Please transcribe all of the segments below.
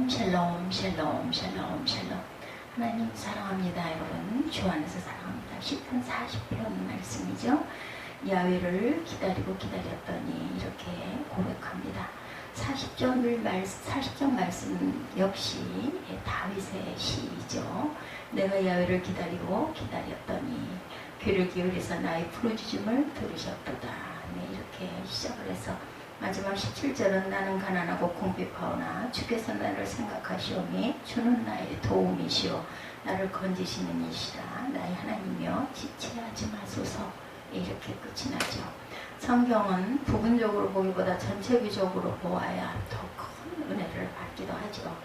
샬롬 샬롬 샬롬 샬롬. 하나님 사랑합니다. 여러분 주 안에서 사랑합니다. 시편 40편 말씀이죠. 야훼를 기다리고 기다렸더니 이렇게 고백합니다. 40장 말씀 역시 다윗의 시이죠. 내가 야훼를 기다리고 기다렸더니 귀를 기울여서 나의 부르짖음을 들으셨도다. 네, 이렇게 시작을 해서 마지막 17절은 나는 가난하고 궁핍하오나 주께서 나를 생각하시오니 주는 나의 도움이시오 나를 건지시는 이시라 나의 하나님이여 지체하지 마소서. 이렇게 끝이 나죠. 성경은 부분적으로 보기보다 전체적으로 보아야 더 큰 은혜를 받기도 하죠.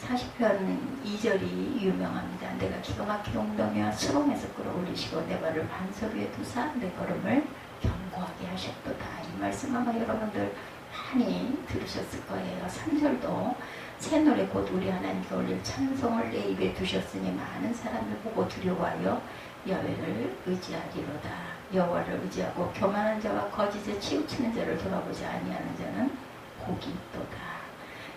40편 2절이 유명합니다. 내가 기가 막힌 웅덩이와 수렁에서 끌어올리시고 내 발을 반석 위에 두사 내 걸음을 견고하게 하셨도다. 이 말씀 아마 여러분들 많이 들으셨을 거예요. 3절도 새 노래 곧 우리 하나님께 올릴 찬송을 내 입에 두셨으니 많은 사람을 보고 두려워하여 여호와를 의지하리로다. 여호와를 의지하고 교만한 자와 거짓에 치우치는 자를 돌아보지 아니하는 자는 복이 있도다.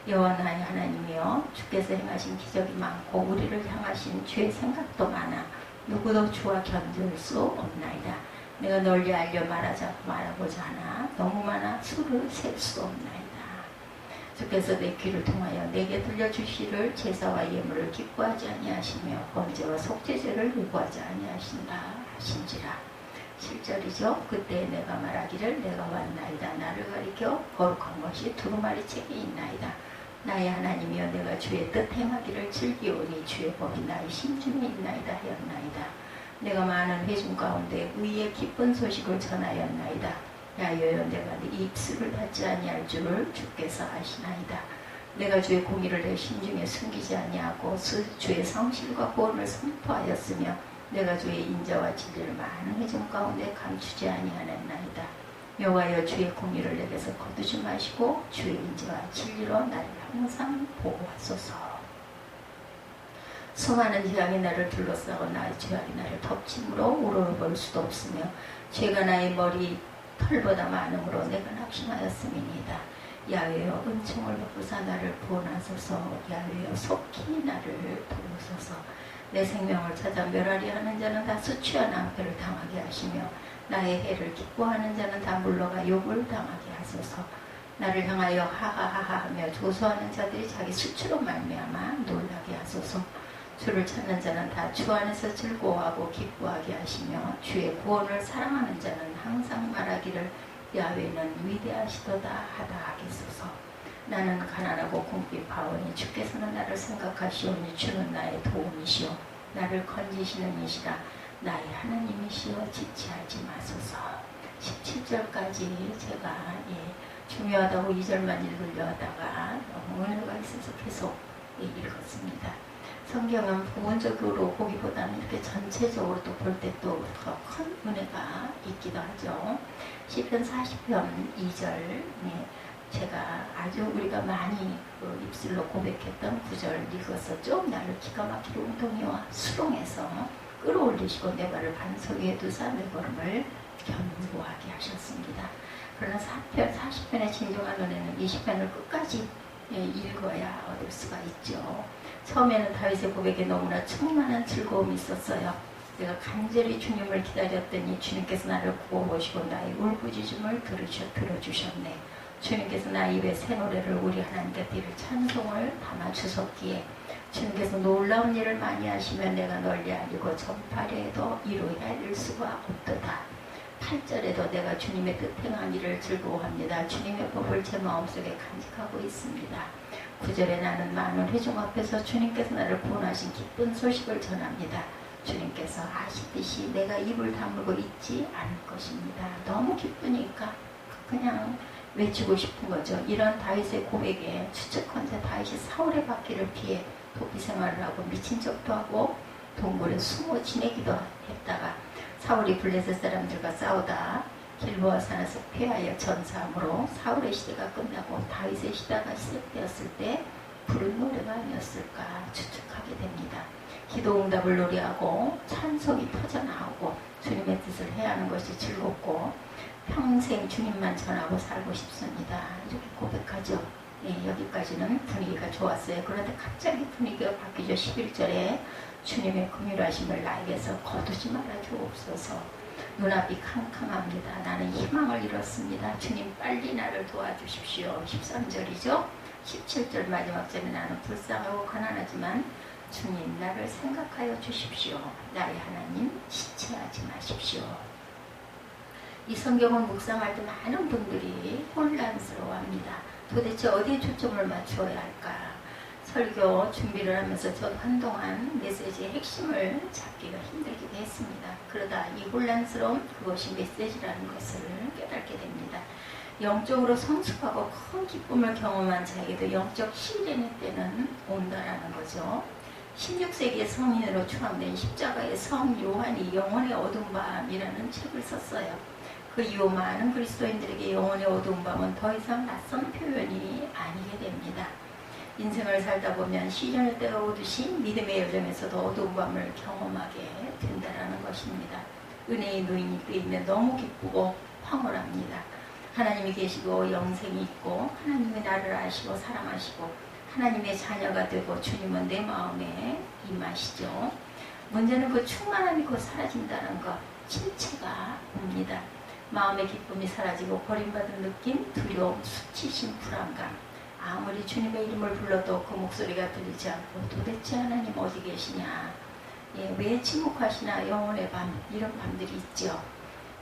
여호와 나의 하나님이여 주께서 행하신 기적이 많고 우리를 향하신 주의 생각도 많아 누구도 주와 견줄 수 없나이다. 내가 널리 알려 말하고자 하나 너무 많아 수를 셀 수 없나이다. 주께서 내 귀를 통하여 내게 들려주시를 제사와 예물을 기뻐하지 아니하시며 번제와 속죄제를 요구하지 아니하신다 하신지라. 7절이죠. 그때 내가 말하기를 내가 왔나이다. 나를 가리켜 거룩한 것이 두루마리 책에 있나이다. 나의 하나님이여 내가 주의 뜻 행하기를 즐기오니 주의 법이 나의 심중에 있나이다 하였나이다. 내가 많은 회중 가운데 의의 기쁜 소식을 전하였나이다. 야여여 내가 네 입술을 닫지 아니할 줄을 주께서 아시나이다. 내가 주의 공의를 내 심중에 숨기지 아니하고 주의 성실과 구원을 선포하였으며 내가 주의 인자와 진리를 많은 회중 가운데 감추지 아니하였나이다. 여호와여 주의 공의를 내게서 거두지 마시고 주의 인자와 진리로 나를 항상 보호하소서. 수많은 재앙이 나를 둘러싸고 나의 죄악이 나를 덮침으로 우러러볼 수도 없으며 죄가 나의 머리 털보다 많음으로 내가 낙심하였음이니이다. 야훼여 은총을 베푸사 나를 구원하소서. 야훼여 속히 나를 도우소서. 내 생명을 찾아 멸하리 하는 자는 다 수치와 낭패를 당하게 하시며 나의 해를 기뻐하는 자는 다 물러가 욕을 당하게 하소서. 나를 향하여 하하하하 하며 조소하는 자들이 자기 수치로 말미암아 놀라게 하소서. 주를 찾는 자는 다 주 안에서 즐거워하고 기뻐하게 하시며 주의 구원을 사랑하는 자는 항상 말하기를 야훼는 위대하시도다 하다 하겠소서. 나는 가난하고 궁핍하오니 주께서는 나를 생각하시오니 주는 나의 도움이시오 나를 건지시는 이시라 나의 하나님이시여 지체하지 마소서. 17절까지 제가 중요하다고 2절만 읽으려 하다가 너무 은혜가 있어서 계속 읽었습니다. 성경은 부분적으로 보기보다는 이렇게 전체적으로 또 볼 때 또 더 큰 은혜가 있기도 하죠. 시편 40편 2절 제가 아주 우리가 많이 입술로 고백했던 구절 읽었었죠. 나를 기가 막히게 웅덩이와 수렁에서 끌어올리시고 내 발을 반석 위에 두사 내 걸음을 견고하게 하셨습니다. 그러나 40편의 진정한 은혜는 20편을 끝까지 읽어야 얻을 수가 있죠. 처음에는 다윗의 고백에 너무나 충만한 즐거움이 있었어요. 내가 간절히 주님을 기다렸더니 주님께서 나를 구워보시고 나의 울부짖음을 들어주셨네. 주님께서 나의 입에 새 노래를 우리 하나님께 드릴 찬송을 담아 주셨기에 주님께서 놀라운 일을 많이 하시면 내가 널리 알리고 전파려 해도 이루어야 할 수가 없도다. 8절에도 내가 주님의 뜻 행한 일을 즐거워합니다. 주님의 법을 제 마음속에 간직하고 있습니다. 9절에 나는 많은 회중 앞에서 주님께서 나를 구원하신 기쁜 소식을 전합니다. 주님께서 아시듯이 내가 입을 다물고 있지 않을 것입니다. 너무 기쁘니까 그냥 외치고 싶은 거죠. 이런 다윗의 고백에 추측한 자 다윗이 사울의 박해를 피해 도피 생활을 하고 미친 척도 하고 동굴에 숨어 지내기도 했다가 사울이 블레셋 사람들과 싸우다 길보아 산에서 패하여 전사함으로 사울의 시대가 끝나고 다윗의 시대가 시작되었을 때 부른 노래가 아니었을까 추측하게 됩니다. 기도응답을 노래하고 찬송이 터져나오고 주님의 뜻을 해야 하는 것이 즐겁고 평생 주님만 전하고 살고 싶습니다. 이렇게 고백하죠. 여기까지는 분위기가 좋았어요. 그런데 갑자기 분위기가 바뀌죠. 11절에 주님의 긍휼하심을 나에게서 거두지 말아 주옵소서. 눈앞이 캄캄합니다. 나는 희망을 잃었습니다. 주님 빨리 나를 도와주십시오. 13절이죠. 17절 마지막 절에 나는 불쌍하고 가난하지만 주님 나를 생각하여 주십시오. 나의 하나님 지체하지 마십시오. 이 성경을 묵상할 때 많은 분들이 혼란스러워합니다. 도대체 어디에 초점을 맞추어야 할까? 설교 준비를 하면서 저도 한동안 메시지의 핵심을 잡기가 힘들기도 했습니다. 그러다 이 혼란스러운 그것이 메시지라는 것을 깨닫게 됩니다. 영적으로 성숙하고 큰 기쁨을 경험한 자에게도 영적 신뢰의 때는 온다라는 거죠. 16세기의 성인으로 추앙된 십자가의 성 요한이 영혼의 어두운 밤이라는 책을 썼어요. 그 이후 많은 그리스도인들에게 영혼의 어두운 밤은 더 이상 낯선 표현이 아니게 됩니다. 인생을 살다 보면 시련의 때가 오듯이 믿음의 여정에서도 어두운 밤을 경험하게 된다는 것입니다. 은혜의 노인이 그 있는 너무 기쁘고 황홀합니다. 하나님이 계시고 영생이 있고 하나님이 나를 아시고 사랑하시고 하나님의 자녀가 되고 주님은 내 마음에 임하시죠. 문제는 그 충만함이 곧 사라진다는 것, 침체가 옵니다. 마음의 기쁨이 사라지고 버림받은 느낌, 두려움, 수치심, 불안감. 아무리 주님의 이름을 불러도 그 목소리가 들리지 않고 도대체 하나님 어디 계시냐, 왜 침묵하시나, 영혼의 밤, 이런 밤들이 있죠.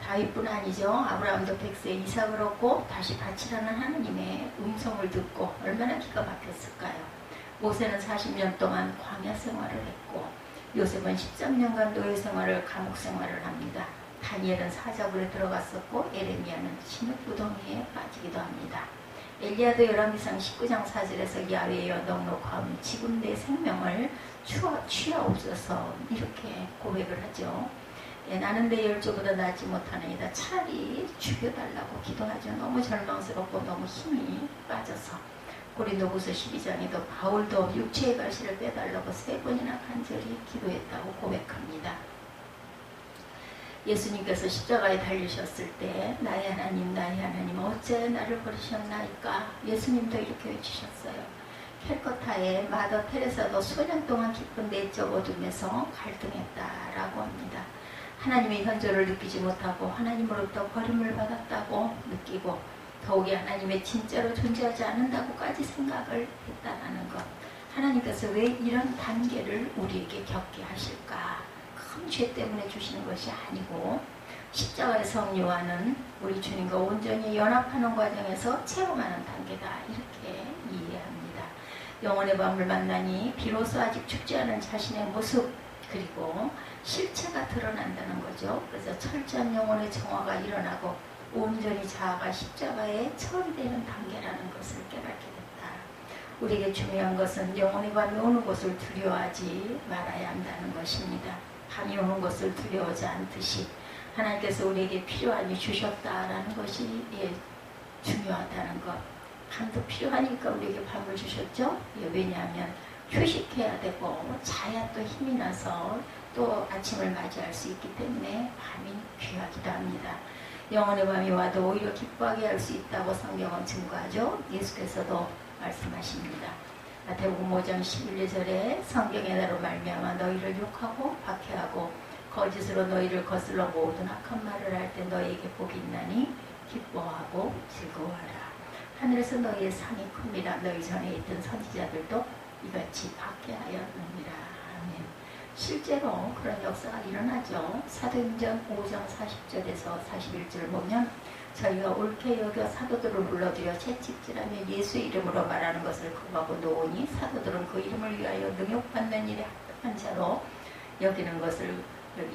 다윗뿐 아니죠. 아브라함도 100세에 이삭을 얻고 다시 바치라는 하나님의 음성을 듣고 얼마나 기가 막혔을까요. 모세는 40년 동안 광야 생활을 했고 요셉은 13년간 노예 생활을, 감옥 생활을 합니다. 다니엘은 사자굴에 들어갔었고 에레미야는 진흙구덩이에 빠지기도 합니다. 엘리야도 열왕기상 19장 4절에서 야훼여 넉넉하오니 지금 내 생명을 취하옵소서 이렇게 고백을 하죠. 나는 내 열조보다 낫지 못하느니라. 차라리 죽여달라고 기도하죠. 너무 절망스럽고 너무 힘이 빠져서. 고린도후서 12장에도 바울도 육체의 가시를 빼달라고 3번이나 간절히 기도했다고 고백합니다. 예수님께서 십자가에 달리셨을 때 나의 하나님 어째 나를 버리셨나이까. 예수님도 이렇게 외치셨어요. 캘커타의 마더 테레사도 수년 동안 깊은 내적 어둠에서 갈등했다라고 합니다. 하나님의 현존을 느끼지 못하고 하나님으로부터 버림을 받았다고 느끼고 더욱이 하나님의 진짜로 존재하지 않는다고까지 생각을 했다는 것. 하나님께서 왜 이런 단계를 우리에게 겪게 하실까? 큰 죄 때문에 주시는 것이 아니고 십자가의 성 요한은 우리 주님과 온전히 연합하는 과정에서 체험하는 단계다, 이렇게 이해합니다. 영혼의 밤을 만나니 비로소 아직 죽지 않은 자신의 모습 그리고 실체가 드러난다는 거죠. 그래서 철저한 영혼의 정화가 일어나고 온전히 자아가 십자가에 처리되는 단계라는 것을 깨닫게 됐다. 우리에게 중요한 것은 영혼의 밤이 오는 것을 두려워하지 말아야 한다는 것입니다. 밤이 오는 것을 두려워하지 않듯이 하나님께서 우리에게 필요하니 주셨다라는 것이 중요하다는 것. 밤도 필요하니까 우리에게 밤을 주셨죠. 왜냐하면 휴식해야 되고 자야 또 힘이 나서 또 아침을 맞이할 수 있기 때문에 밤이 귀하기도 합니다. 영혼의 밤이 와도 오히려 기뻐하게 할 수 있다고 성경은 증거하죠. 예수께서도 말씀하십니다. 마태복음 5장 11절에 성경의 나로 말미암아 너희를 욕하고 박해하고 거짓으로 너희를 거슬러 모든 악한 말을 할 때 너희에게 복이 있나니 기뻐하고 즐거워하라. 하늘에서 너희의 상이 큽니다. 너희 전에 있던 선지자들도 이같이 박해하였느니라. 아멘. 실제로 그런 역사가 일어나죠. 사도행전 5장 40절에서 41절을 보면 저희가 옳게 여겨 사도들을 불러들여 채찍질하며 예수의 이름으로 말하는 것을 금하고 놓으니 사도들은 그 이름을 위하여 능욕받는 일에 합당한 자로 여기는 것을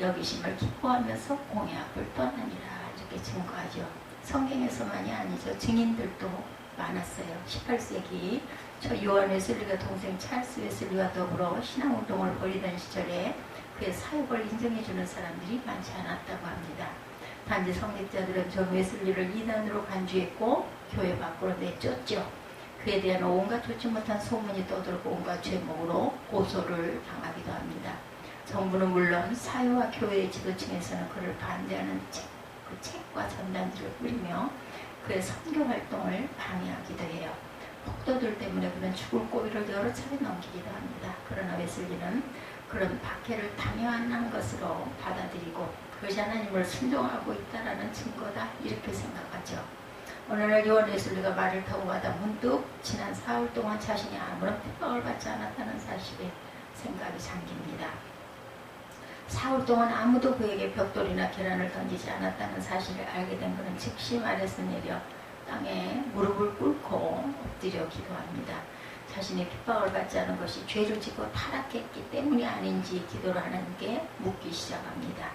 여기심을 기뻐하면서 공약을 떠나니라, 이렇게 증거하죠. 성경에서만이 아니죠. 증인들도 많았어요. 18세기 저 요한 웨슬리가 동생 찰스 웨슬리와 더불어 신앙운동을 벌이던 시절에 그의 사역을 인정해주는 사람들이 많지 않았다고 합니다. 단지 성직자들은 저 웨슬리를 이단으로 간주했고 교회 밖으로 내쫓죠. 그에 대한 온갖 좋지 못한 소문이 떠들고 온갖 죄목으로 고소를 당하기도 합니다. 정부는 물론 사회와 교회의 지도층에서는 그를 반대하는 책과 전단지를 뿌리며 그의 선교 활동을 방해하기도 해요. 폭도들 때문에 그는 죽을 고비를 여러 차례 넘기기도 합니다. 그러나 웨슬리는 그런 박해를 당연한 것으로 받아들이고 그것이 하나님을 순종하고 있다는 증거다 이렇게 생각하죠. 어느 날 요한 웨슬리가 말을 타고 가다 문득 지난 4월 동안 자신이 아무런 핍박을 받지 않았다는 사실에 생각이 잠깁니다. 4월 동안 아무도 그에게 벽돌이나 계란을 던지지 않았다는 사실을 알게 된 그는 즉시 말에서 내려 땅에 무릎을 꿇고 엎드려 기도합니다. 자신이 핍박을 받지 않은 것이 죄를 짓고 타락했기 때문이 아닌지 기도를 하나님께 묻기 시작합니다.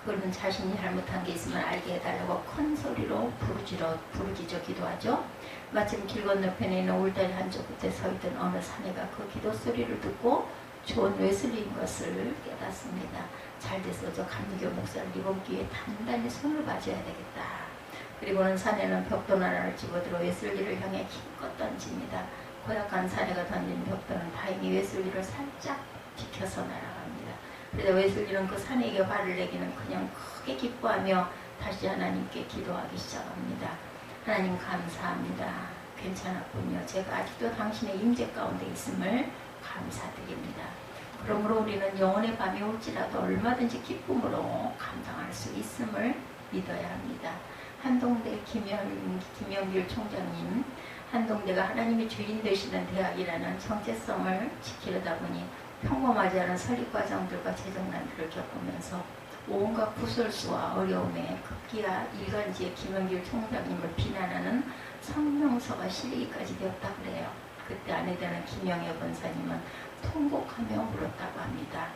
그는 자신이 잘못한 게 있으면 알게 해달라고 큰 소리로 부르짖어 기도하죠. 마침 길 건너편에 있는 울타리 한쪽 끝에 서 있던 어느 사내가 그 기도 소리를 듣고 존 웨슬리인 것을 깨닫습니다. 잘됐어. 저 감리교 목사를 이번 기회에 단단히 손을 봐줘야 되겠다. 그리고는 사내는 벽돌 하나를 집어들어 웨슬리를 향해 힘껏 던집니다. 고약한 사내가 던진 벽돌은 다행히 웨슬리를 살짝 비켜서 날아갑니다. 그러자 웨슬리는 그 사내에게 화를 내기는 그냥 크게 기뻐하며 다시 하나님께 기도하기 시작합니다. 하나님 감사합니다. 괜찮았군요. 제가 아직도 당신의 임재 가운데 있음을 감사드립니다. 그러므로 우리는 영혼의 밤이 올지라도 얼마든지 기쁨으로 감당할 수 있음을 믿어야 합니다. 한동대 김영길 총장님, 한동대가 하나님의 주인 되시는 대학이라는 정체성을 지키려다 보니 평범하지 않은 설립과정들과 재정난들을 겪으면서 온갖 구설수와 어려움에 급기야 일간지에 김영길 총장님을 비난하는 성명서가 실리기까지 되었다 그래요. 그때 아내 되는 김영애 권사님은 통곡하며 울었다고 합니다.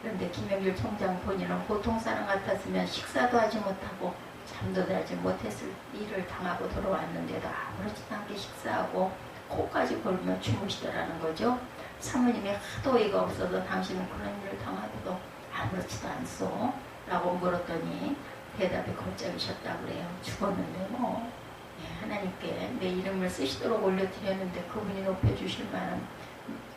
그런데 김영길 총장 본인은 보통 사람 같았으면 식사도 하지 못하고 잠도 자지 못했을 일을 당하고 돌아왔는데도 아무렇지도 않게 식사하고 코까지 골며 주무시더라는 거죠. 사모님이 하도 어이가 없어서 당신은 그런 일을 당하고도 아무렇지도 않소? 라고 물었더니 대답이 골짜기셨다고 그래요. 죽었는데 뭐 하나님께 내 이름을 쓰시도록 올려드렸는데 그분이 높여주실 만한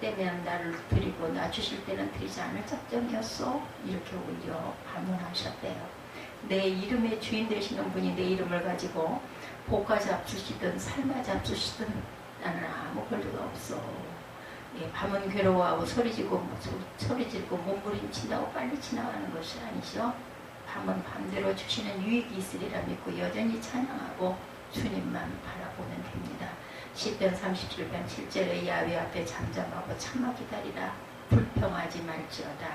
때면 나를 드리고 낮추실 때는 드리지 않을 작정이었소? 이렇게 오히려 반문하셨대요. 내 이름의 주인 되시는 분이 내 이름을 가지고 복과 잡수시든 삶과 잡수시든 나는 아무 권리가 없어. 밤은 괴로워하고 소리 지르고 몸부림친다고 빨리 지나가는 것이 아니죠. 밤은 밤대로 주시는 유익이 있으리라 믿고 여전히 찬양하고 주님만 바라보면 됩니다. 시편 37편 7절에 야훼 앞에 잠잠하고 참아 기다리라. 불평하지 말지어다.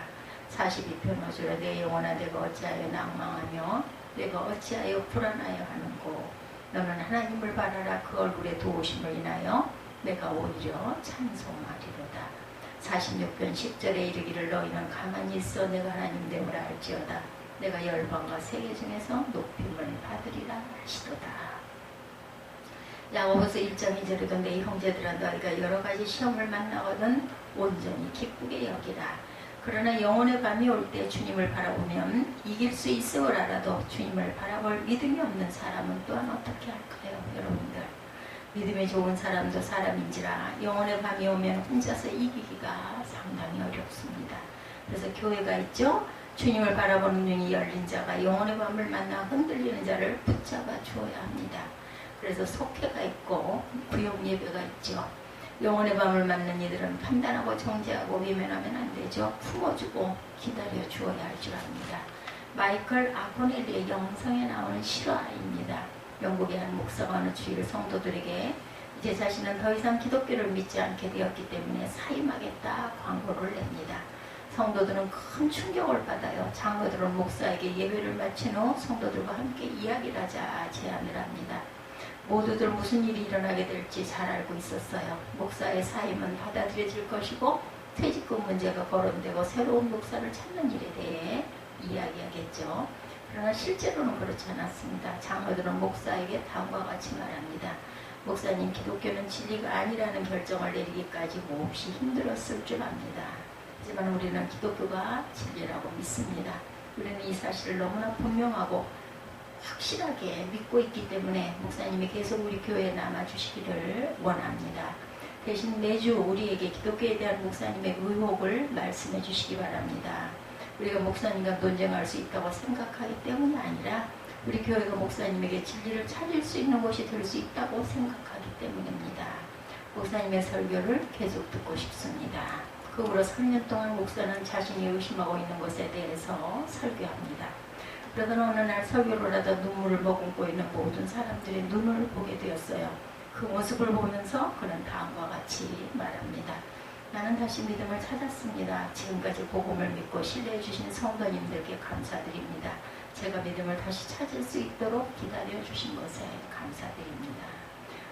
42편 5절에 내 영혼아 내가 어찌하여 낭망하며 내가 어찌하여 불안하여 하는고 너는 하나님을 바라라. 그 얼굴의 도우심을 인하여 내가 오히려 찬송하리로다. 46편 10절에 이르기를 너희는 가만히 있어 내가 하나님 됨을 알지어다. 내가 열방과 세계 중에서 높임을 받으리라 하시도다. 야고보서 1장 2절에도 내 형제들아 너희가 여러 가지 시험을 만나거든 온전히 기쁘게 여기라. 그러나 영혼의 밤이 올 때 주님을 바라보면 이길 수 있음을 알아도 주님을 바라볼 믿음이 없는 사람은 또한 어떻게 할까요? 여러분들 믿음이 좋은 사람도 사람인지라 영혼의 밤이 오면 혼자서 이기기가 상당히 어렵습니다. 그래서 교회가 있죠. 주님을 바라보는 눈이 열린 자가 영혼의 밤을 만나 흔들리는 자를 붙잡아 주어야 합니다. 그래서 속회가 있고 구역 예배가 있죠. 영혼의 밤을 맞는 이들은 판단하고 정죄하고 외면하면 안 되죠. 품어주고 기다려 주어야 할 줄 압니다. 마이클 아코넬리의 영성에 나오는 실화입니다. 영국의 한 목사가 어느 주일 성도들에게 이제 자신은 더 이상 기독교를 믿지 않게 되었기 때문에 사임하겠다 광고를 냅니다. 성도들은 큰 충격을 받아요. 장로들은 목사에게 예배를 마친 후 성도들과 함께 이야기를 하자 제안을 합니다. 모두들 무슨 일이 일어나게 될지 잘 알고 있었어요. 목사의 사임은 받아들여질 것이고 퇴직금 문제가 거론되고 새로운 목사를 찾는 일에 대해 이야기하겠죠. 그러나 실제로는 그렇지 않았습니다. 장로들은 목사에게 다음과 같이 말합니다. 목사님, 기독교는 진리가 아니라는 결정을 내리기까지 몹시 힘들었을 줄 압니다. 하지만 우리는 기독교가 진리라고 믿습니다. 우리는 이 사실을 너무나 분명하고 확실하게 믿고 있기 때문에 목사님이 계속 우리 교회에 남아주시기를 원합니다. 대신 매주 우리에게 기독교에 대한 목사님의 의혹을 말씀해 주시기 바랍니다. 우리가 목사님과 논쟁할 수 있다고 생각하기 때문이 아니라 우리 교회가 목사님에게 진리를 찾을 수 있는 곳이 될 수 있다고 생각하기 때문입니다. 목사님의 설교를 계속 듣고 싶습니다. 그 후로 3년 동안 목사는 자신이 의심하고 있는 것에 대해서 설교합니다. 그러던 어느 날 설교를 하다 눈물을 머금고 있는 모든 사람들의 눈을 보게 되었어요. 그 모습을 보면서 그는 다음과 같이 말합니다. 나는 다시 믿음을 찾았습니다. 지금까지 복음을 믿고 신뢰해 주신 성도님들께 감사드립니다. 제가 믿음을 다시 찾을 수 있도록 기다려 주신 것에 감사드립니다.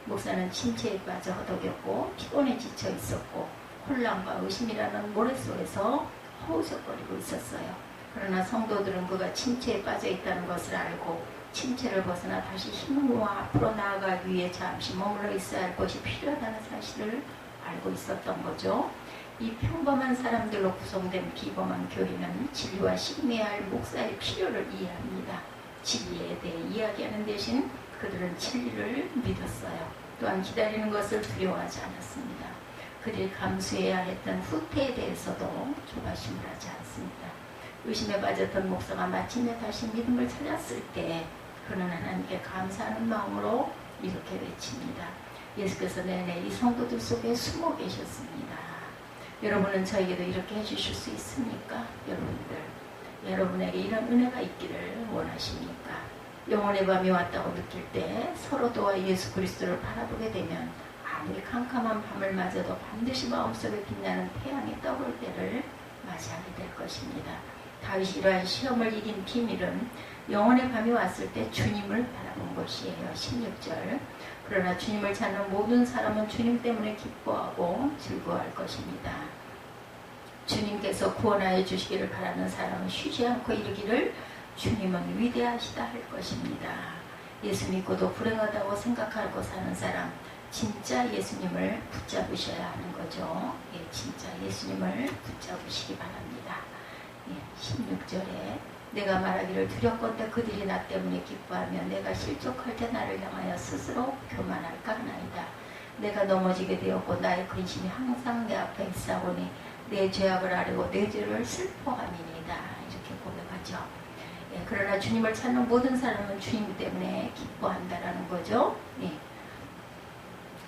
목사는 침체에 빠져 허덕였고 피곤에 지쳐 있었고 혼란과 의심이라는 모래 속에서 허우적거리고 있었어요. 그러나 성도들은 그가 침체에 빠져 있다는 것을 알고 침체를 벗어나 다시 힘을 모아 앞으로 나아가기 위해 잠시 머물러 있어야 할 것이 필요하다는 사실을 알고 있었던 거죠. 이 평범한 사람들로 구성된 비범한 교회는 진리와 신뢰해야 할 목사의 필요를 이해합니다. 진리에 대해 이야기하는 대신 그들은 진리를 믿었어요. 또한 기다리는 것을 두려워하지 않았습니다. 그들이 감수해야 했던 후퇴에 대해서도 조바심을 하지 않습니다. 의심에 빠졌던 목사가 마침내 다시 믿음을 찾았을 때 그는 하나님께 감사하는 마음으로 이렇게 외칩니다. 예수께서 내내 이 성도들 속에 숨어 계셨습니다. 여러분은 저에게도 이렇게 해주실 수 있습니까? 여러분에게 이런 은혜가 있기를 원하십니까? 영혼의 밤이 왔다고 느낄 때 서로 도와 예수 그리스도를 바라보게 되면 아무리 캄캄한 밤을 맞아도 반드시 마음속에 빛나는 태양이 떠올 때를 맞이하게 될 것입니다. 다윗이 이러한 시험을 이긴 비밀은 영혼의 밤이 왔을 때 주님을 바라본 것이에요. 16절. 그러나 주님을 찾는 모든 사람은 주님 때문에 기뻐하고 즐거워할 것입니다. 주님께서 구원하여 주시기를 바라는 사람은 쉬지 않고 이르기를 주님은 위대하시다 할 것입니다. 예수 믿고도 불행하다고 생각하고 사는 사람, 진짜 예수님을 붙잡으셔야 하는 거죠. 예, 진짜 예수님을 붙잡으시기 바랍니다. 예, 16절에 내가 말하기를 두렵건대 그들이 나 때문에 기뻐하며 내가 실족할 때 나를 향하여 스스로 교만할까 하나이다. 내가 넘어지게 되었고 나의 근심이 항상 내 앞에 있사오니 내 죄악을 아뢰고 내 죄를 슬퍼함이니이다. 이렇게 고백하죠. 예, 그러나 주님을 찾는 모든 사람은 주님 때문에 기뻐한다라는 거죠. 예.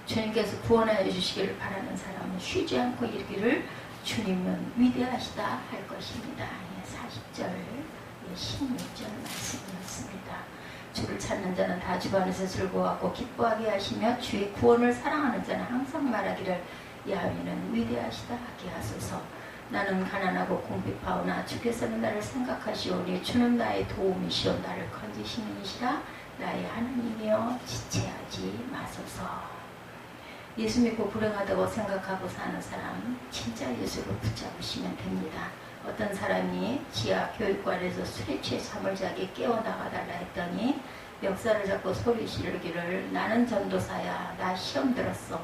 주님께서 구원하여 주시기를 바라는 사람은 쉬지 않고 이르기를 주님은 위대하시다 할 것입니다. 예, 40절 16절 말씀이었습니다. 주를 찾는 자는 다 주 안에서 즐거워하고 기뻐하게 하시며 주의 구원을 사랑하는 자는 항상 말하기를 야훼는 위대하시다 하게 하소서. 나는 가난하고 궁핍하오나 주께서는 나를 생각하시오니 주는 나의 도움이시오 나를 건지시는 이시라 나의 하나님이여 지체하지 마소서. 예수 믿고 불행하다고 생각하고 사는 사람 진짜 예수를 붙잡으시면 됩니다. 어떤 사람이 지하 교육관에서 술에 취해 잠을 자게 깨워나가달라 했더니 멱살을 잡고 소리 지르기를 나는 전도사야 나 시험 들었어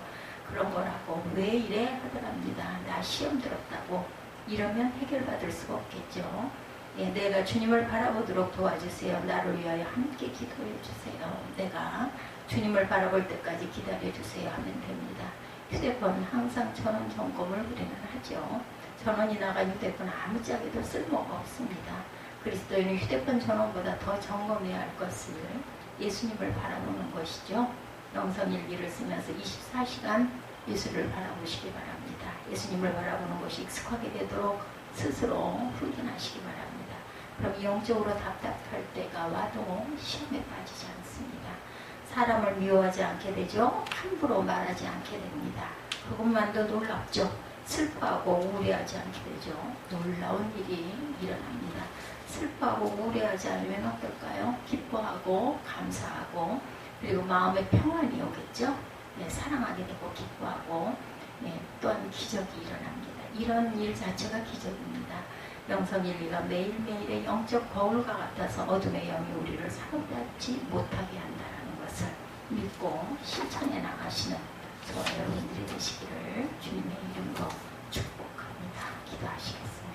그런 거라고 왜 이래 하더랍니다. 나 시험 들었다고. 이러면 해결받을 수가 없겠죠. 예, 내가 주님을 바라보도록 도와주세요. 나를 위하여 함께 기도해 주세요. 내가 주님을 바라볼 때까지 기다려 주세요 하면 됩니다. 휴대폰 항상 전원 점검을 우리는 하죠. 전원이 나간 휴대폰 아무짝에도 쓸모가 없습니다. 그리스도인은 휴대폰 전원보다 더 점검해야 할 것을 예수님을 바라보는 것이죠. 영성일기를 쓰면서 24시간 예수를 바라보시기 바랍니다. 예수님을 바라보는 것이 익숙하게 되도록 스스로 훈련하시기 바랍니다. 그럼 영적으로 답답할 때가 와도 시험에 빠지지 않습니다. 사람을 미워하지 않게 되죠. 함부로 말하지 않게 됩니다. 그것만도 놀랍죠. 슬퍼하고 우울해하지 않게 되죠. 놀라운 일이 일어납니다. 슬퍼하고 우울해하지 않으면 어떨까요? 기뻐하고 감사하고 그리고 마음의 평안이 오겠죠. 네, 사랑하게 되고 기뻐하고 네, 또한 기적이 일어납니다. 이런 일 자체가 기적입니다. 영성일기가 매일매일의 영적 거울과 같아서 어둠의 영이 우리를 사로잡지 못하게 한다는 것을 믿고 실천해 나가시는 저와 여러분들이 되시기를 주님의 이름으로 축복합니다. 기도하시겠습니다.